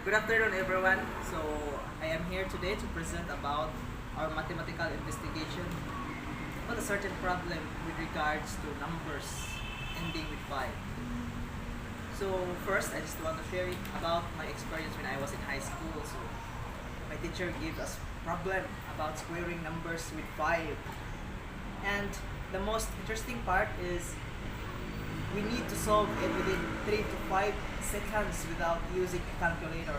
Good afternoon, everyone. So I am here today to present about our mathematical investigation on a certain problem with regards to numbers ending with 5. So first, I just want to share about my experience when I was in high school. So my teacher gave us problem about squaring numbers with 5. And the most interesting part is we need to solve it within 3 to 5 seconds without using a calculator.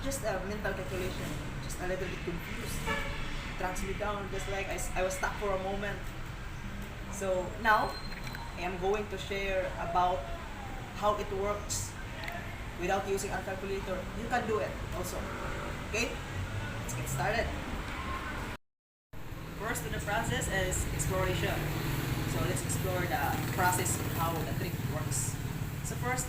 Just a mental calculation, just a little bit confused. Tracks me down, just like I was stuck for a moment. So now, I am going to share about how it works without using a calculator. You can do it also. Okay? Let's get started. First in the process is exploration. So let's explore the process of how the trick works. So first,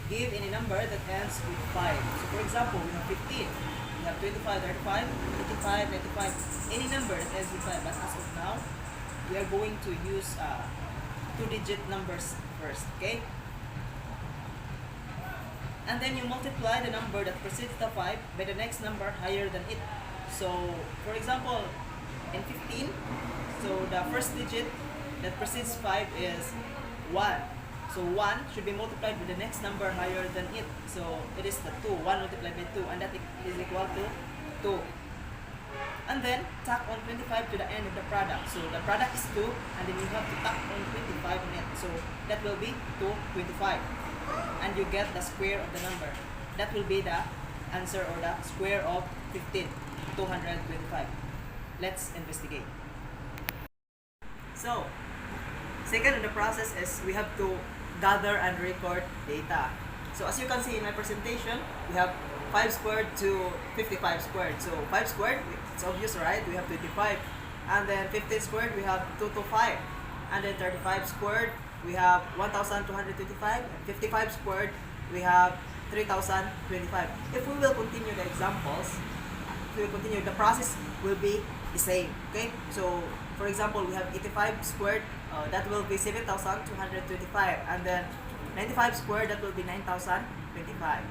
give any number that ends with 5. So for example, we have 15, we have 25, 35, 85, 95, any number that ends with 5. But as of now, we are going to use 2-digit numbers first, okay? And then you multiply the number that precedes the 5 by the next number higher than it. So for example, in 15, so the first digit that precedes 5 is 1. So 1 should be multiplied with the next number higher than it. So it is the 2. 1 multiplied by 2, and that is equal to 2. And then tack on 25 to the end of the product. So the product is 2, and then you have to tack on 25 on it. So that will be 225. And you get the square of the number. That will be the answer, or the square of 15, 225. Let's investigate. So, second in the process is we have to gather and record data. So as you can see in my presentation, we have 5 squared to 55 squared. So 5 squared, it's obvious, right? We have 25. And then 15 squared, we have 225. And then 35 squared, we have 1225. And 55 squared, we have 3025. If we will continue the examples, the process will be the same. Okay? So for example, we have 85 squared, that will be 7,225, and then 95 squared, that will be 9,025.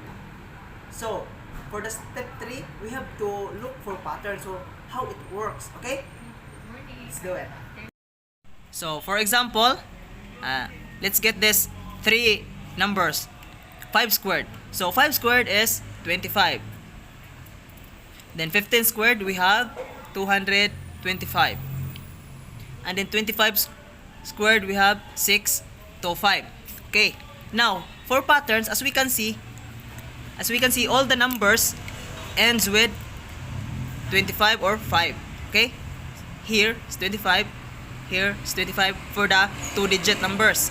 So for the step 3, we have to look for patterns, so how it works. Okay, let's do it. So for example, let's get this 3 numbers. 5 squared, so 5 squared is 25. Then 15 squared, we have 225. And then 25 squared, we have 625. Okay, now for patterns, as we can see all the numbers ends with 25 or 5. Okay, here is 25, here is 25 for the 2-digit numbers.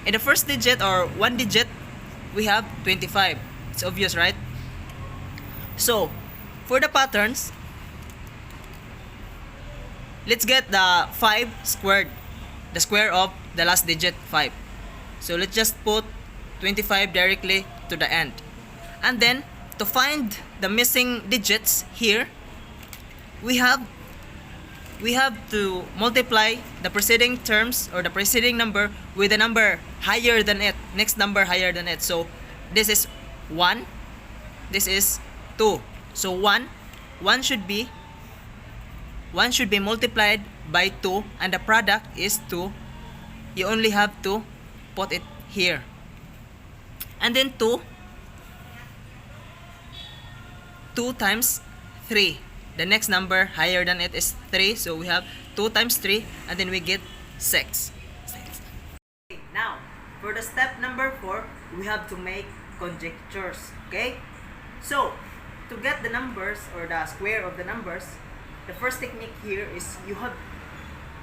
In the first digit or 1 digit, we have 25. It's obvious, right? So for the patterns, let's get the 5 squared, the square of the last digit 5. So let's just put 25 directly to the end. And then to find the missing digits here, we have to multiply the preceding terms or the preceding number with a number higher than it, next number higher than it. So this is 1, this is 2. So 1 should be multiplied by 2, and the product is 2. You only have to put it here. And then 2 times 3. The next number higher than it is 3. So we have 2 times 3, and then we get 6. Now, for the step number 4, we have to make conjectures. Okay? So, to get the numbers or the square of the numbers, the first technique here is you have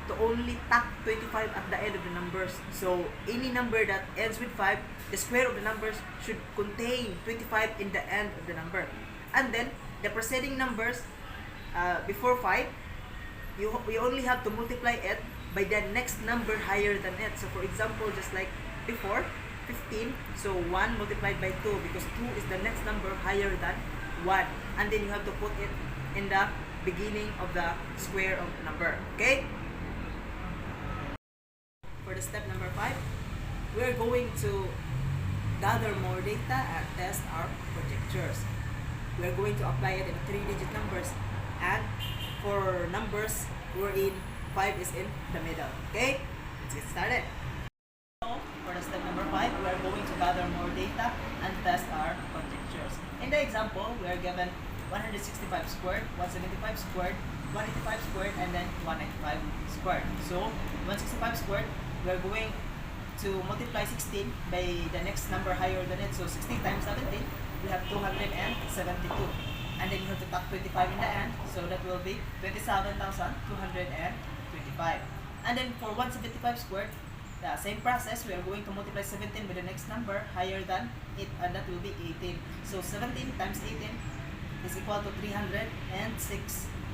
to only tack 25 at the end of the numbers. So any number that ends with 5, the square of the numbers should contain 25 in the end of the number. And then the preceding numbers before 5, we only have to multiply it by the next number higher than it. So for example, just like before, 15, so 1 multiplied by 2, because 2 is the next number higher than 1. And then you have to put it in the beginning of the square of the number. Okay? For the step number 5, we are going to gather more data and test our conjectures. We're going to apply it in 3-digit numbers, and for numbers wherein 5 is in the middle. Okay? Let's get started. So, for the step number 5, we are going to gather more data and test our conjectures. In the example, we are given 165 squared, 175 squared, 185 squared, and then 195 squared. So, 165 squared, we are going to multiply 16 by the next number higher than it. So, 16 times 17, we have 272. And then you have to tuck 25 in the end. So, that will be 27,225. And then for 175 squared, the same process, we are going to multiply 17 by the next number higher than it, and that will be 18. So 17 times 18 is equal to 306,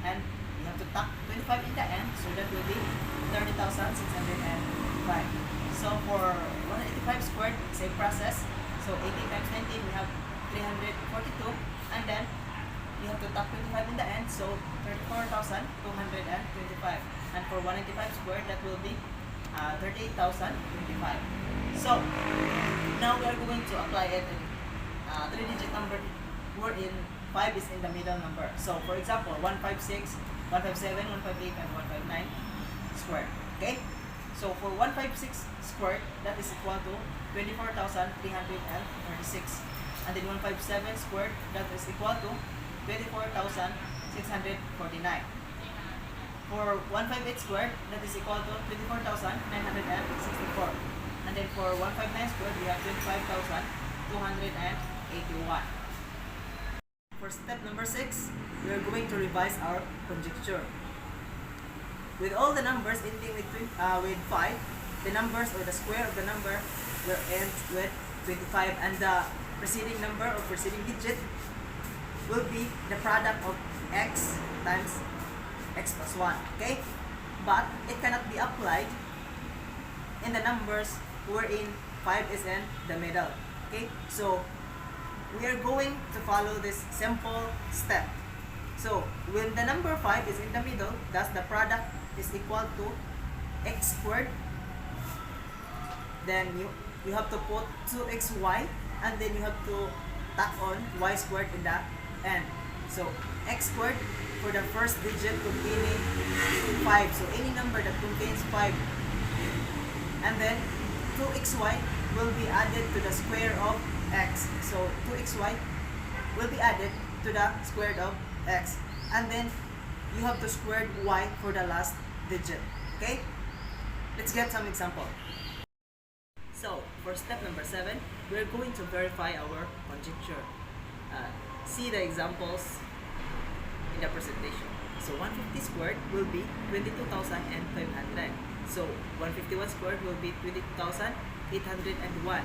and you have to tuck 25 in the end, so that will be 30,605. So for 185 squared, same process. So 18 times 19, we have 342, and then you have to tuck 25 in the end, so 34,225. And for 185 squared, that will be 38,025. So now we are going to apply it in 3-digit number wherein 5 is in the middle number. So for example, 156, 157, 158, and 159 squared. Okay? So for 156 squared, that is equal to 24,336. And then 157 squared, that is equal to 24,649. For 158 squared, that is equal to 24,964. And then for 159 squared, we have 25,281. For step number 6, we are going to revise our conjecture. With all the numbers ending with 5, the numbers or the square of the number will end with 25, and the preceding number or preceding digit will be the product of x times x plus 1. Okay? But it cannot be applied in the numbers wherein 5 is in the middle. Okay? So we are going to follow this simple step. So when the number 5 is in the middle, thus the product is equal to x squared. Then you have to put 2xy, and then you have to tack on y squared in the end. So x squared for the first digit containing 5. So any number that contains 5. And then 2xy will be added to the square of x. So 2xy will be added to the square of x. And then you have to square y for the last digit. Okay? Let's get some example. So for step number 7, we're going to verify our conjecture. See the examples in the presentation. So 150 squared will be 22,500. So 151 squared will be 22,801.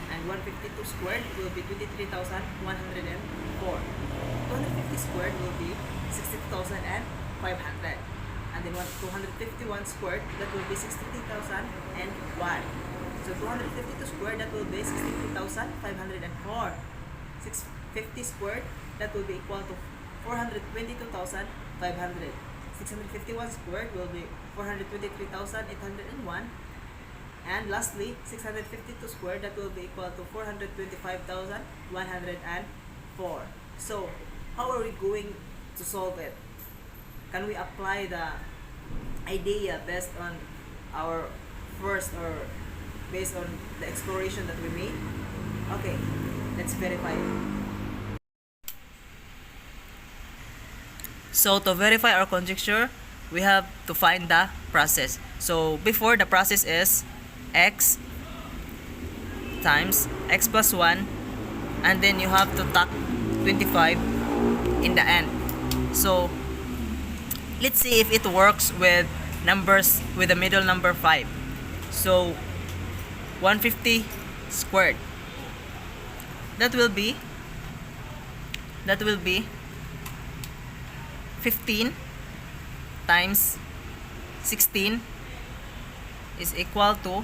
And 152 squared will be 23,104. 250 squared will be 60,500. And then 251 squared, that will be 63,001. So 252 squared, that will be 63,504. 650 squared, that will be equal to 422,500. 651 squared will be 423,801. And lastly, 652 squared, that will be equal to 425,104. So how are we going to solve it? Can we apply the idea based on our first, or based on the exploration that we made? Okay, let's verify it. So to verify our conjecture, we have to find the process. So before, the process is x times x plus 1, and then you have to tack 25 in the end. So let's see if it works with numbers with the middle number 5. So 150 squared, that will be 15 times 16 is equal to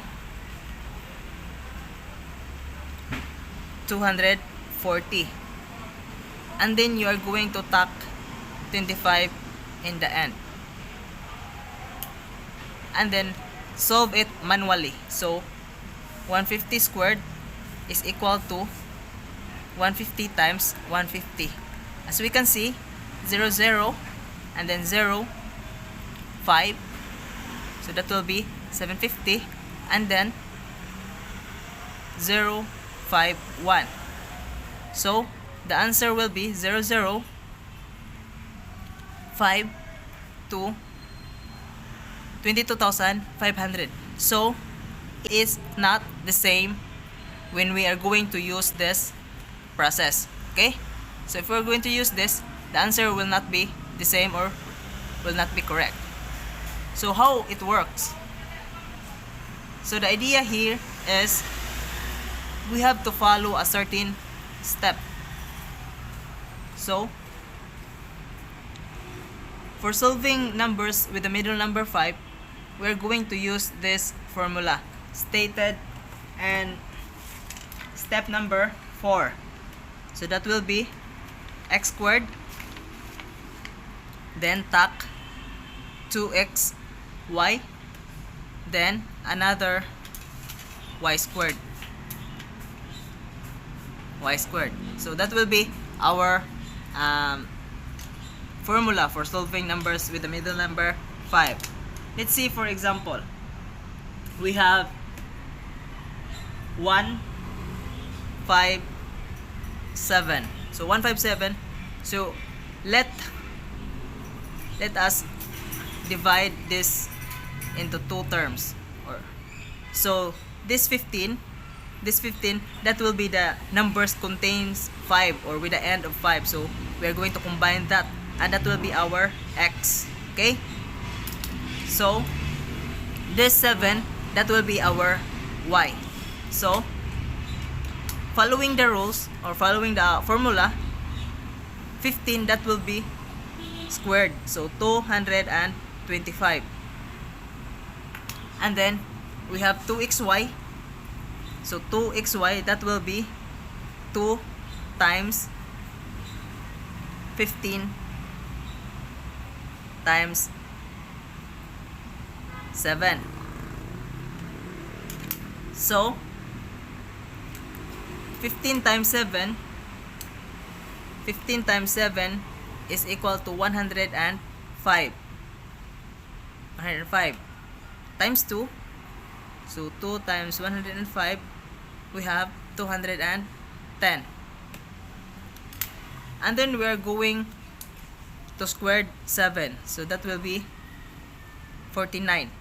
240, and then you are going to tack 25 in the end, and then solve it manually. So 150 squared is equal to 150 times 150. As we can see, 0, 0, and then 0, 5. So that will be 750, and then 0, 5, 1. So the answer will be 0, 0, 5 to 22,500. So it is not the same when we are going to use this process. Okay? So if we're going to use this, the answer will not be the same or will not be correct. So how it works? So the idea here is we have to follow a certain step. So for solving numbers with the middle number 5, we're going to use this formula stated and step number 4. So that will be x squared, then tac 2x y, then another y squared. So that will be our formula for solving numbers with the middle number 5. Let's see, for example, we have 157. So 157. So let us divide this into two terms. So this 15, that will be the numbers contains 5 or with the end of 5. So we are going to combine that, and that will be our x. Okay? So this 7, that will be our y. So following the rules or following the formula, 15, that will be squared. So 225. And then we have 2xy. So 2xy, that will be 2 times 15 times 7. So 15 times 7 is equal to 105. 105 times 2. So 2 times 105, we have 210. And then we are going to square 7. So that will be 49.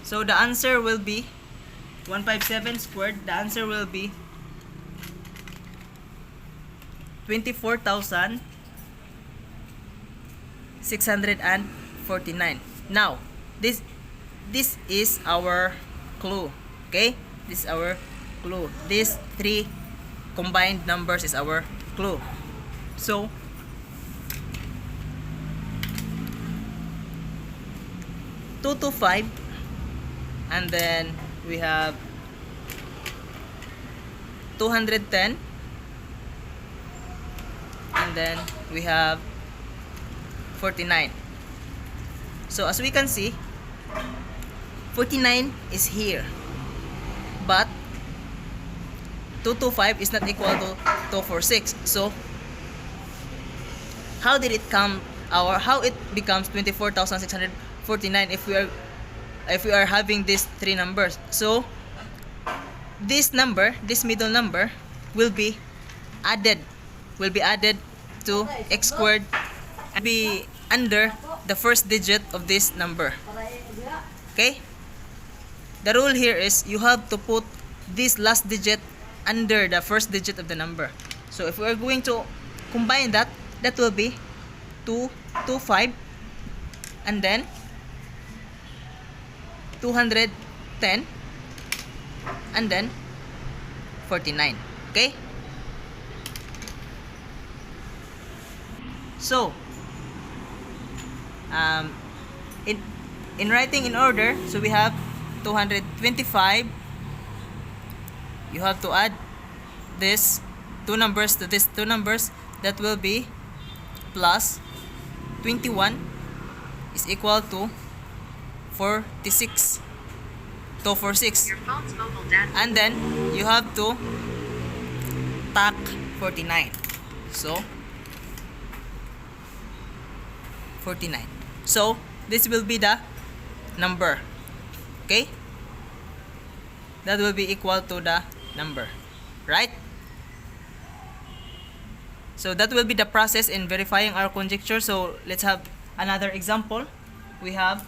So the answer will be 157 squared. The answer will be 24,649. Now, this is our clue. Okay? This is our clue. These three combined numbers is our clue. So, two to 5, and then we have 210, and then we have 49. So as we can see, 49 is here, but 225 is not equal to 246. So how did it come, or how it becomes 24,649 if we are having these three numbers? So this number, this middle number, will be added to x squared and be under the first digit of this number. Okay? The rule here is you have to put this last digit under the first digit of the number. So if we are going to combine that, that will be 225, and then 210, and then 49. Okay? So in writing in order, so we have 225. You have to add this two numbers to these two numbers. That will be plus 21 is equal to 46. 246. Your phone's mobile data. And then you have to tack 49. So 49. So this will be the number. Okay? That will be equal to the number. Right? So that will be the process in verifying our conjecture. So let's have another example. We have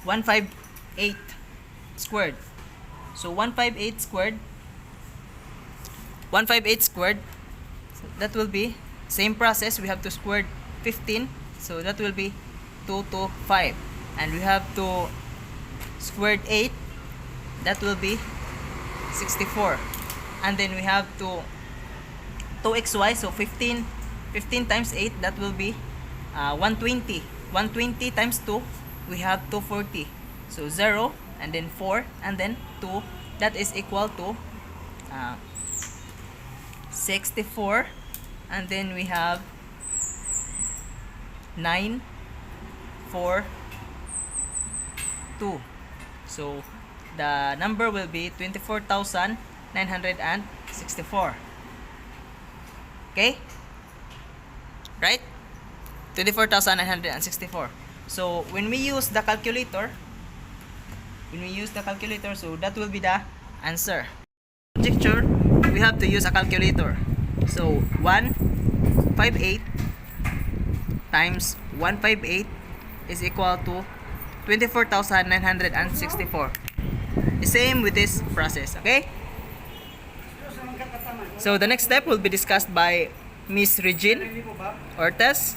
158 squared. So 158 squared. 158 squared. So that will be same process. We have to square 15. So that will be 225. And we have to square 8. That will be 64. And then we have to 2xy. So 15 times 8. That will be 120. 120 times 2. We have 240. So 0 and then 4 and then 2. That is equal to 64. And then we have 9, 4, 2. So the number will be 24,964. Okay? Right? 24,964. So when we use the calculator, so that will be the answer. Conjecture, we have to use a calculator. So 158 times 158 is equal to 24,964. The same with this process, okay? So the next step will be discussed by Miss Regine Ortiz.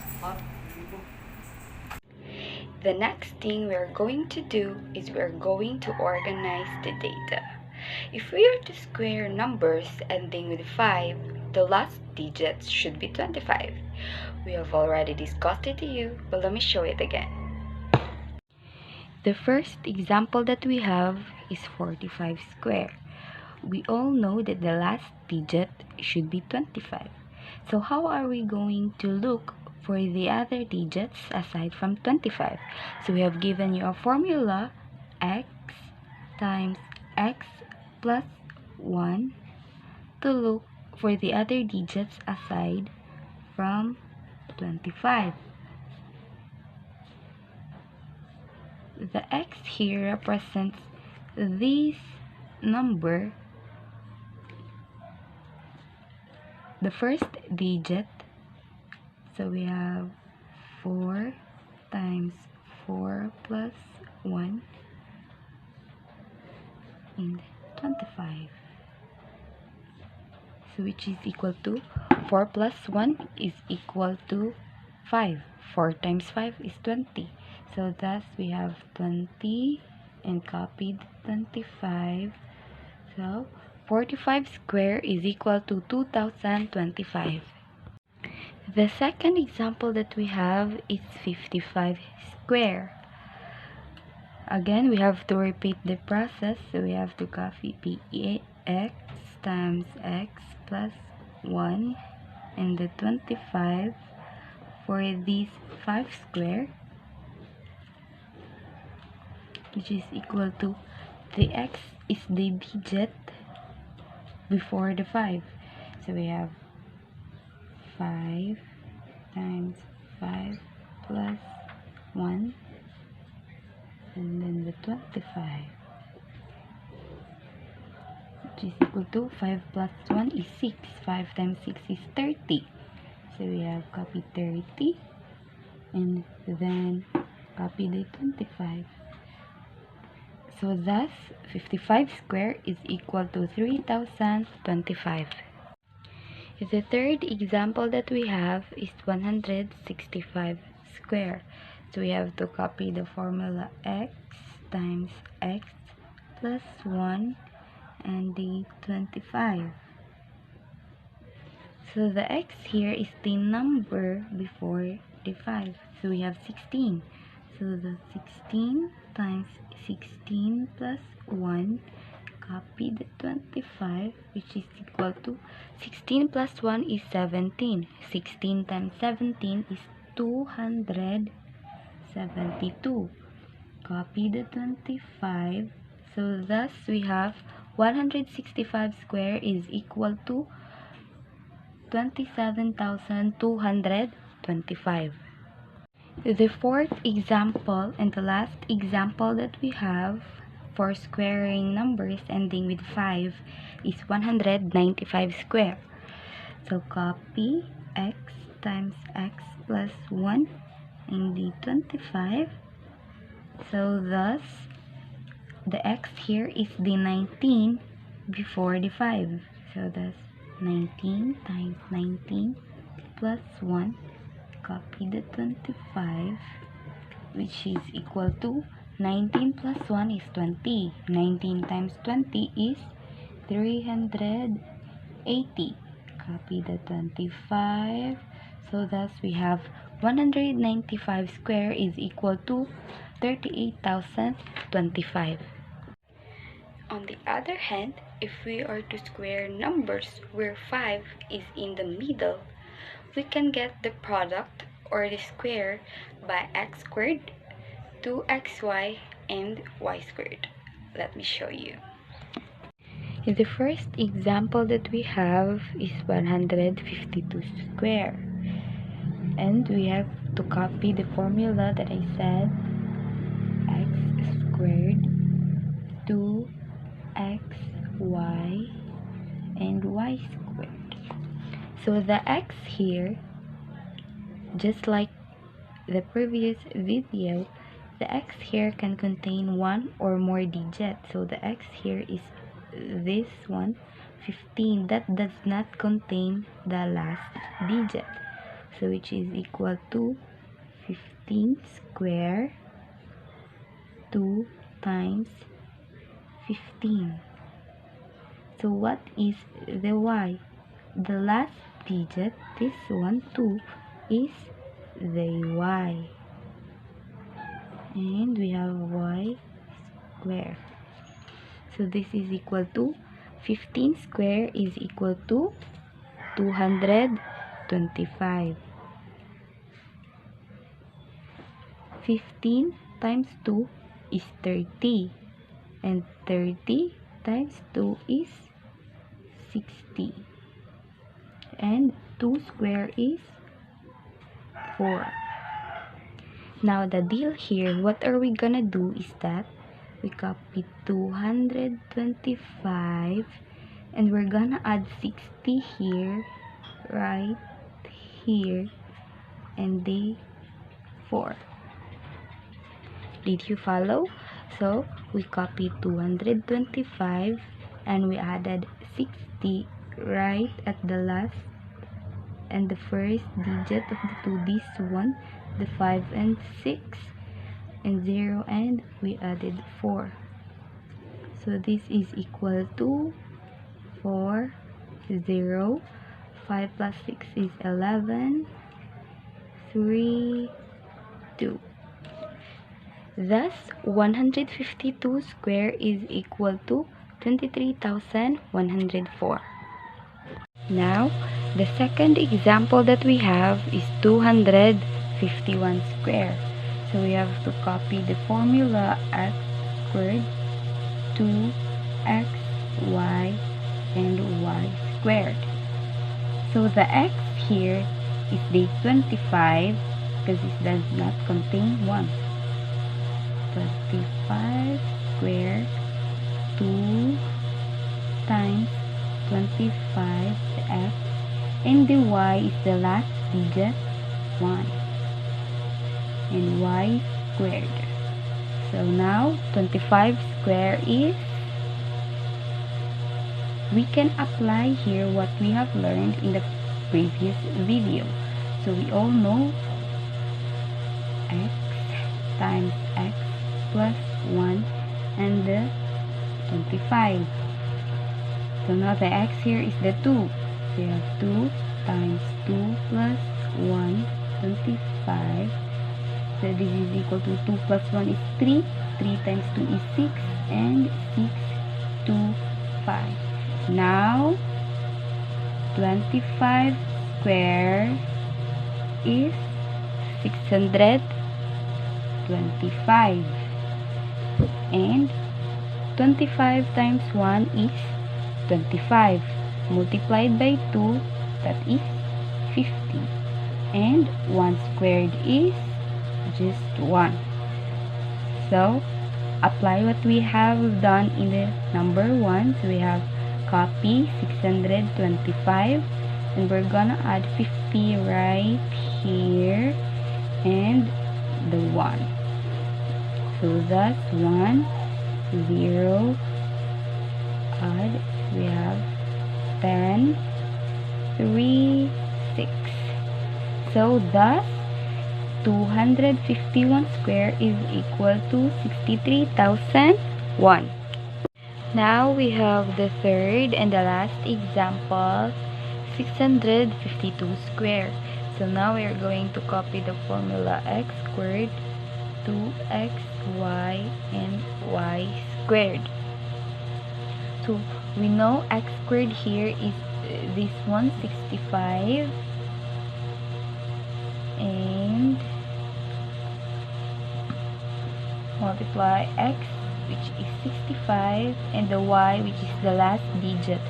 The next thing we're going to do is we're going to organize the data. If we are to square numbers ending with 5, the last digits should be 25. We have already discussed it to you, but let me show it again. The first example that we have is 45 square. We all know that the last digit should be 25. So how are we going to look for the other digits aside from 25? So we have given you a formula, x times x plus 1, to look for the other digits aside from 25. The x here represents this number, the first digit. So we have 4 times 4 plus 1 and 25. So which is equal to 4 plus 1 is equal to 5. 4 times 5 is 20. So thus we have 20 and copied 25. So 45 square is equal to 2025. The second example that we have is 55 square. Again, we have to repeat the process. So we have to copy x times x plus 1 and the 25 for this 5 square, which is equal to, the x is the digit before the 5. So we have 5 times 5 plus 1 and then the 25, which is equal to 5 plus 1 is 6. 5 times 6 is 30. So we have copy 30 and then copy the 25. So thus 55 square is equal to 3025. The third example that we have is 165 square. So we have to copy the formula x times x plus 1 and the 25. So the x here is the number before the 5. So we have 16. So the 16 times 16 plus 1, copy the 25, which is equal to 16 plus 1 is 17. 16 times 17 is 272. Copy the 25. So thus we have 165 square is equal to 27,225. The fourth example and the last example that we have for squaring numbers ending with 5 is 195 square. So copy x times x plus 1 in the 25. So thus the x here is the 19 before the 5. So that's 19 times 19 plus 1. Copy the 25, which is equal to 19 plus 1 is 20. 19 times 20 is 380. Copy the 25. So thus we have 195 square is equal to 38,025. On the other hand, if we are to square numbers where 5 is in the middle, we can get the product or the square by x squared, 2xy, and y squared. Let me show you. The first example that we have is 152 square. And we have to copy the formula that I said, x squared, 2xy, and y squared. So the x here, just like the previous video, the x here can contain one or more digits. So the x here is this one, 15. That does not contain the last digit. So which is equal to 15 square, 2 times 15. So what is the y? The last digit, this one, 2, is the y. And we have y square. So this is equal to 15 square is equal to 225. 15 times 2 is 30. And 30 times 2 is 60. And 2 square is 4. Now the deal here, what are we gonna do is that we copy 225 and we're gonna add 60 here, right here, and the 4. Did you follow? So we copy 225 and we added 60 right at the last and the first digit of the two, this one, the 5 and 6, and 0, and we added 4. So this is equal to 4, 0, 5 plus 6 is 11, 3, 2. Thus, 152 square is equal to 23,104. Now, the second example that we have is 251 square. So we have to copy the formula x squared, 2xy, and y squared. So the x here is the 25 because it does not contain 1. 25 square, 2 times 25, the x, and the y is the last digit, 1, and y squared. So now 25 square is, we can apply here what we have learned in the previous video. So we all know x times x plus 1 and the 25. So now the x here is the 2. So we have 2 times 2 plus 1, 25. So this is equal to 2 plus 1 is 3. 3 times 2 is 6. And 6, 2, 5. Now, 25 square is 625. And 25 times 1 is 25. Multiplied by 2, that is 50. And 1 squared is just 1. So, apply what we have done in the number 1. So, we have copy 625. And we're gonna add 50 right here. And the 1. So, that's 1, 0, add, we have 10, 3, 6. So thus 251 square is equal to 63,001. Now we have the third and the last example, 652 square. So now we are going to copy the formula x squared, 2xy, and y squared. So we know x squared here is this 165, and multiply x, which is 65, and the y, which is the last digit,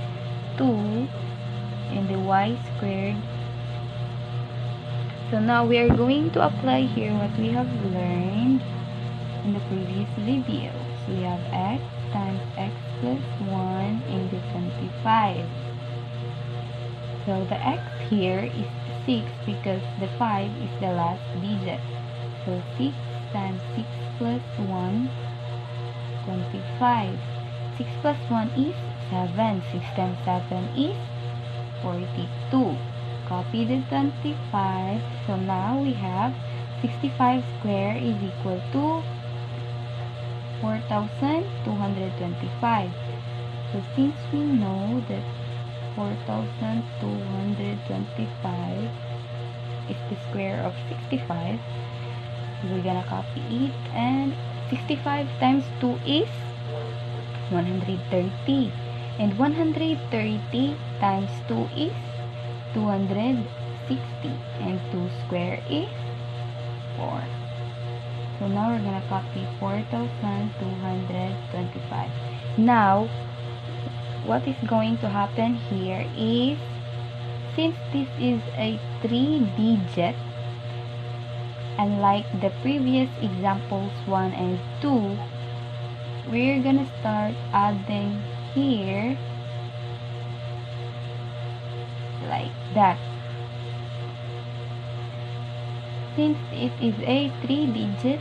2, and the y squared. So now we are going to apply here what we have learned in the previous video. So we have x times x plus 1 into 25. So the x here is 6 because the 5 is the last digit. So 6 times 6 plus 1, 25. 6 plus 1 is 7. 6 times 7 is 42. Copy the 25. So now we have 65 square is equal to 4,225. So since we know that 4,225 is the square of 65, we're gonna copy it, and 65 times 2 is 130, and 130 times 2 is 260, and 2 square is 4. So now we're gonna copy 4,225. Now, what is going to happen here is, since this is a 3-digit, unlike the previous examples 1 and 2, we're gonna start adding here like that. Since it is a 3-digit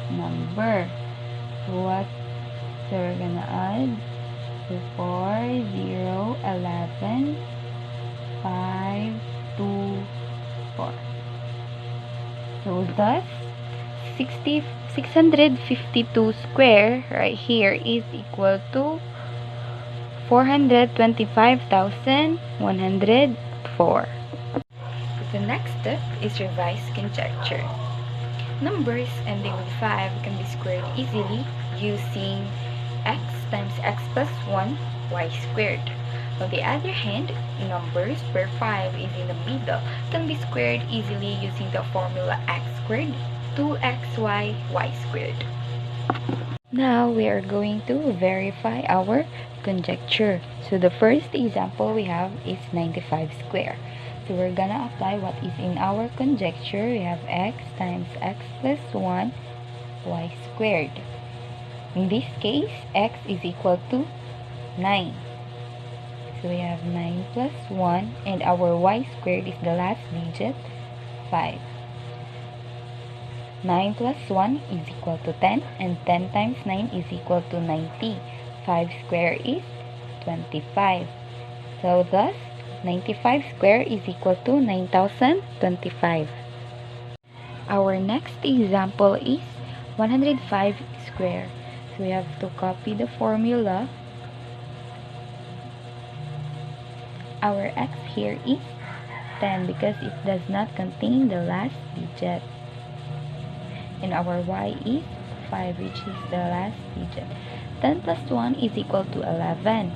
number, so we're gonna add 4, 0, 11, 5, 2, 4. So thus 652 square right here is equal to 425,104. The next step is revise conjecture. Numbers ending with 5 can be squared easily using x times x plus 1 y squared. On the other hand, numbers where 5 is in the middle can be squared easily using the formula x squared 2xy y squared. Now we are going to verify our conjecture. So the first example we have is 95 square. So we're gonna apply what is in our conjecture. We have x times x plus 1 y squared. In this case, x is equal to 9. So we have 9 plus 1, and our y squared is the last digit, 5. 9 plus 1 is equal to 10, and 10 times 9 is equal to 90. 5 square is 25. So thus, 95 square is equal to 9,025. Our next example is 105 square. So we have to copy the formula. Our x here is 10 because it does not contain the last digit. And our y is 5, which is the last digit. 10 plus 1 is equal to 11.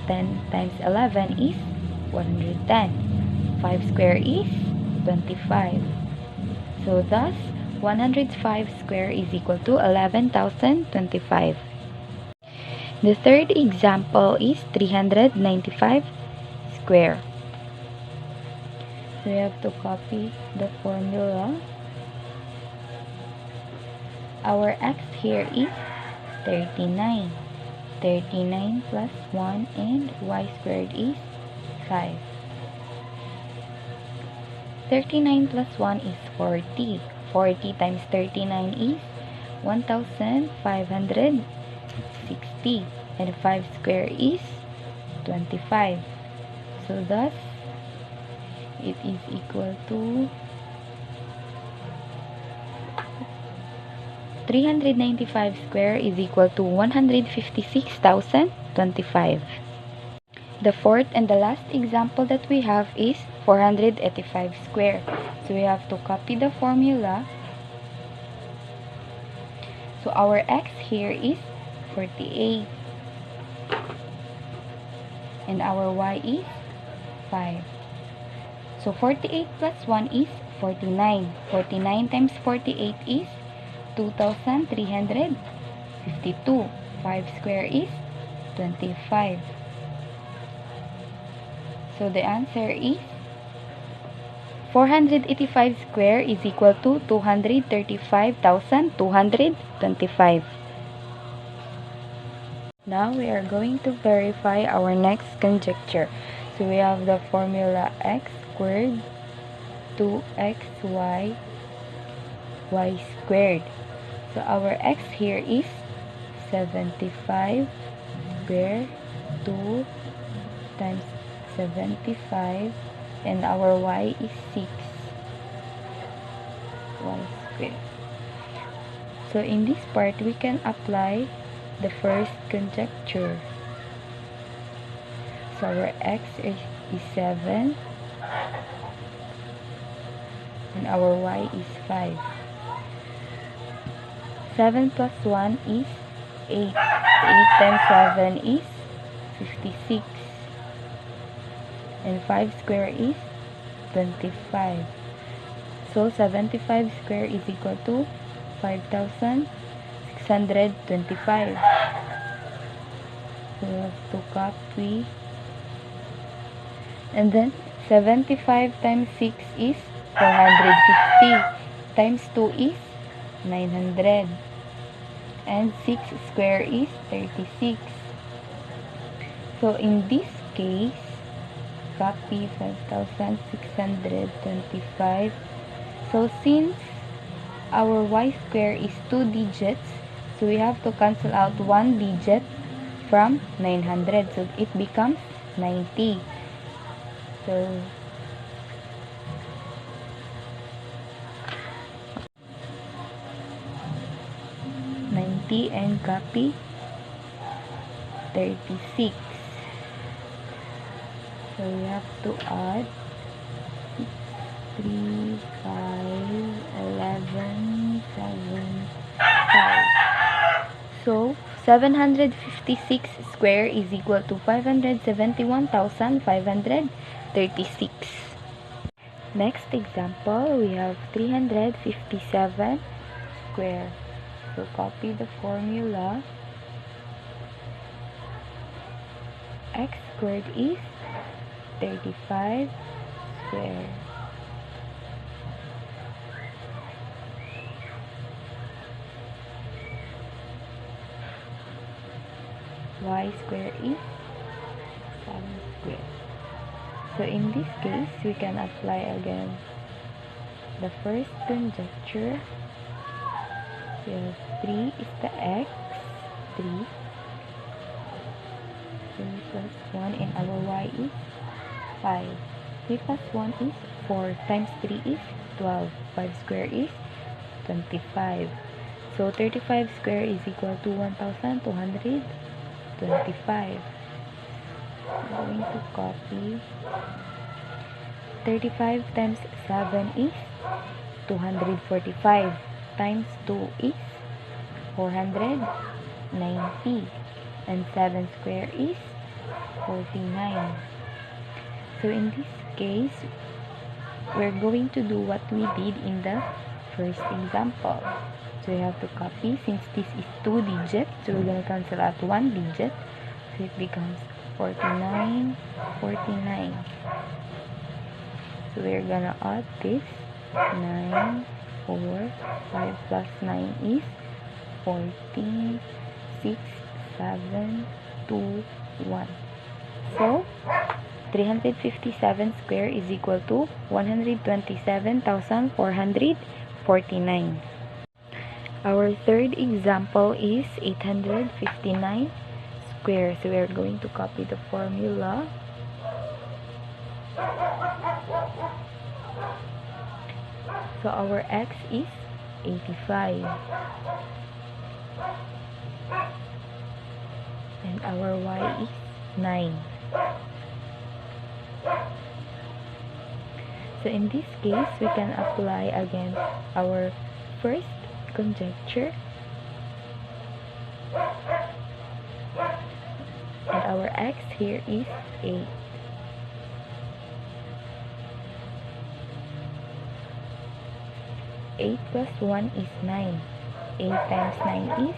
10 times 11 is 110. 5 square is 25. So thus, 105 square is equal to 11,025. The third example is 395 square. So we have to copy the formula. Our x here is 39. 39 plus 1 and y squared is 5. 39 plus 1 is 40. 40 times 39 is 1,560. And 5 square is 25. So thus, it is equal to 395 square is equal to 156,025. The fourth and the last example that we have is 485 square. So we have to copy the formula. So our x here is 48. And our y is 5. So 48 plus 1 is 49. 49 times 48 is 2,352. 5 square is 25. So the answer is 485 square is equal to 235,225. Now we are going to verify our next conjecture. So we have the formula x squared 2xy y squared. So our x here is 75 square 2 times 75 and our y is 6 y squared. So in this part we can apply the first conjecture. So our x is 7 and our y is 5. 7 plus 1 is 8. 8 times 7 is 56. And 5 square is 25. So 75 square is equal to 5,625. So we have to copy. And then 75 times 6 is 450. Times 2 is 900. And 6 square is 36. So in this case, copy 5,625. So since our y square is 2 digits, so we have to cancel out 1 digit from 900. So it becomes 90. So 90 and copy 36. So we have to add 6, 3, 5, 11, 7, 5. So 756 square is equal to 571,536. Next example, we have 357 square. So copy the formula. X squared is 35 square. Y square is 7 square. So in this case, we can apply again the first conjecture. We have 3 is the x, 3. 3 plus 1 and our y is 5. 3 plus 1 is 4 times 3 is 12. 5 square is 25. So 35 square is equal to 1,225. I'm going to copy. 35 times 7 is 245. Times 2 is 490. And 7 square is 49. So in this case, we're going to do what we did in the first example. So we have to copy. Since this is 2 digits, so we're going to cancel out 1 digit. So it becomes 49, 49. So we're going to add this 9, 4, 5 plus 9 is 14, 6, 7, 2, 1. So 357 square is equal to 127,449. Our third example is 859 square. So we are going to copy the formula. So our x is 85. And our y is 9. So in this case, we can apply again our first conjecture. And our x here is 8. Eight plus 1 is 9. 8 times 9 is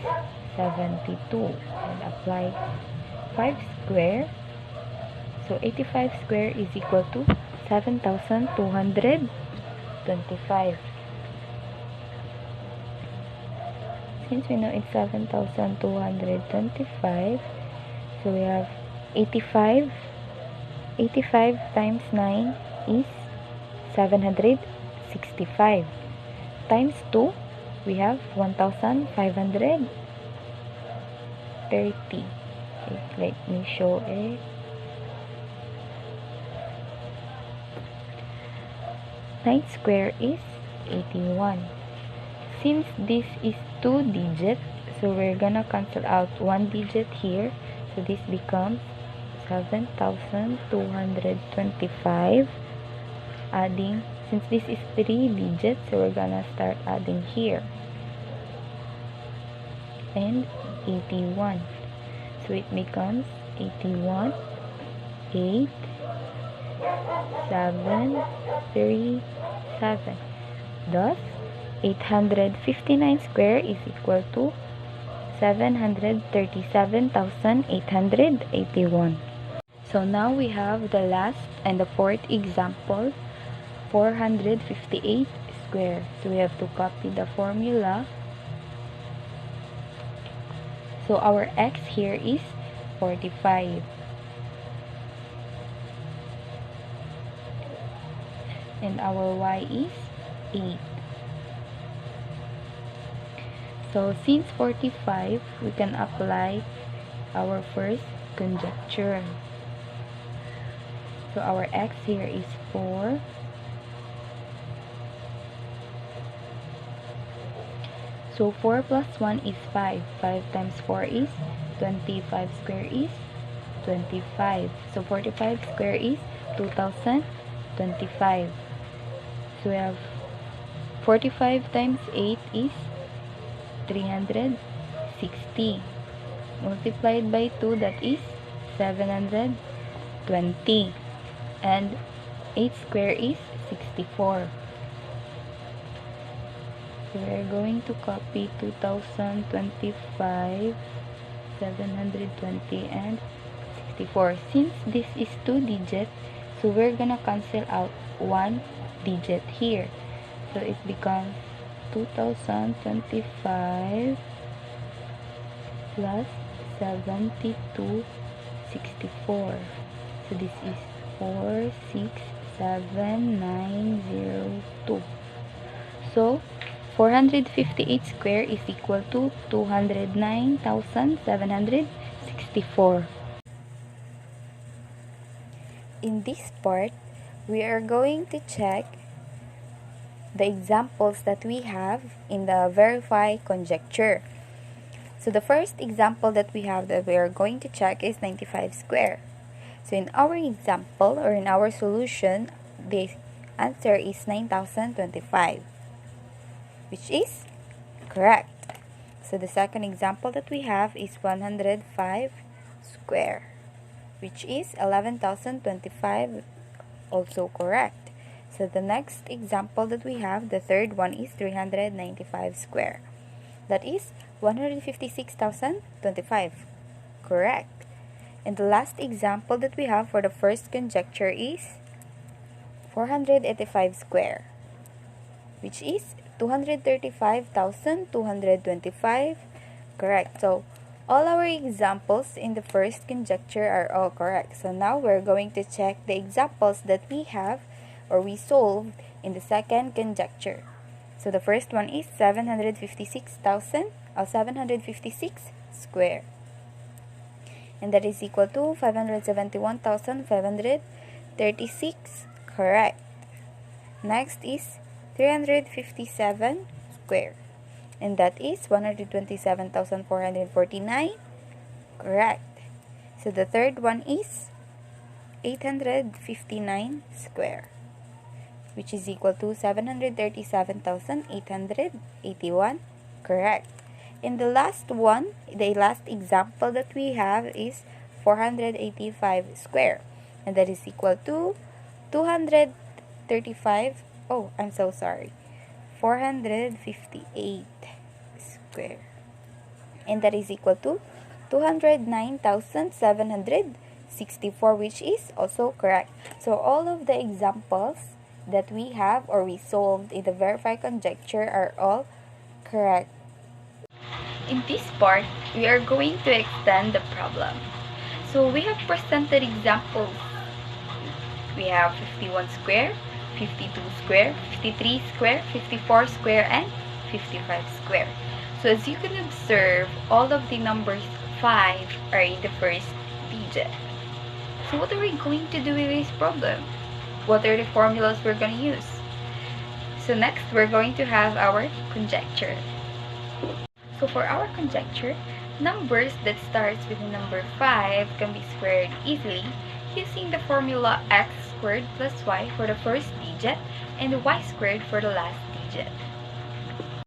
72. And apply 5 square. So 85 square is equal to 7,225. Since we know it's 7,225, so we have 85. 85 times 9 is 765. Times 2, we have 1,530. Okay, let me show it. 9 square is 81. Since this is 2 digits, so we're gonna cancel out 1 digit here. So this becomes 7,225. Adding, since this is 3 digits, so we're gonna start adding here. And 81. So it becomes 81, 8, 7, 3, 7. Thus, 859 square is equal to 737,881. So now we have the last and the fourth example, 458 square. So we have to copy the formula. So our x here is 45. And our y is 8. So since 45, we can apply our first conjecture. So our x here is 4. So 4 plus 1 is 5. 5 times 4 is 25 square is 25. So 45 square is 2,025. So we have 45 times 8 is 360. Multiplied by 2, that is 720. And 8 square is 64. So we are going to copy 2025, 720, and 64. Since this is 2 digits, so we're gonna cancel out 1 digit here. So it becomes 2025 plus 7264. So this is 467,902. So 458 square is equal to 209,764. In this part, we are going to check the examples that we have in the verify conjecture. So the first example that we have that we are going to check is 95 square. So in our example or in our solution, the answer is 9,025, which is correct. So the second example that we have is 105 square, which is 11,025, also correct. So the next example that we have, the third one, is 395 square. That is 156,025. Correct. And the last example that we have for the first conjecture is 485 square, which is 235,225. Correct. So all our examples in the first conjecture are all correct. So now we're going to check the examples that we have or we solved in the second conjecture. So the first one is 756 square. And that is equal to 571,536. Correct. Next is 357 square. And that is 127,449. Correct. So the third one is 859 square, which is equal to 737,881. Correct. And the last one, the last example that we have is 485 square. And that is equal to 458 square. And that is equal to 209,764, which is also correct. So all of the examples that we have or we solved in the verified conjecture are all correct. In this part, we are going to extend the problem. So we have presented examples. We have 51 square, 52 square, 53 square, 54 square, and 55 square. So as you can observe, all of the numbers 5 are in the first digit. So what are we going to do with this problem? What are the formulas we're going to use? So next, we're going to have our conjecture. So for our conjecture, numbers that starts with the number 5 can be squared easily using the formula x squared plus y for the first digit and y squared for the last digit.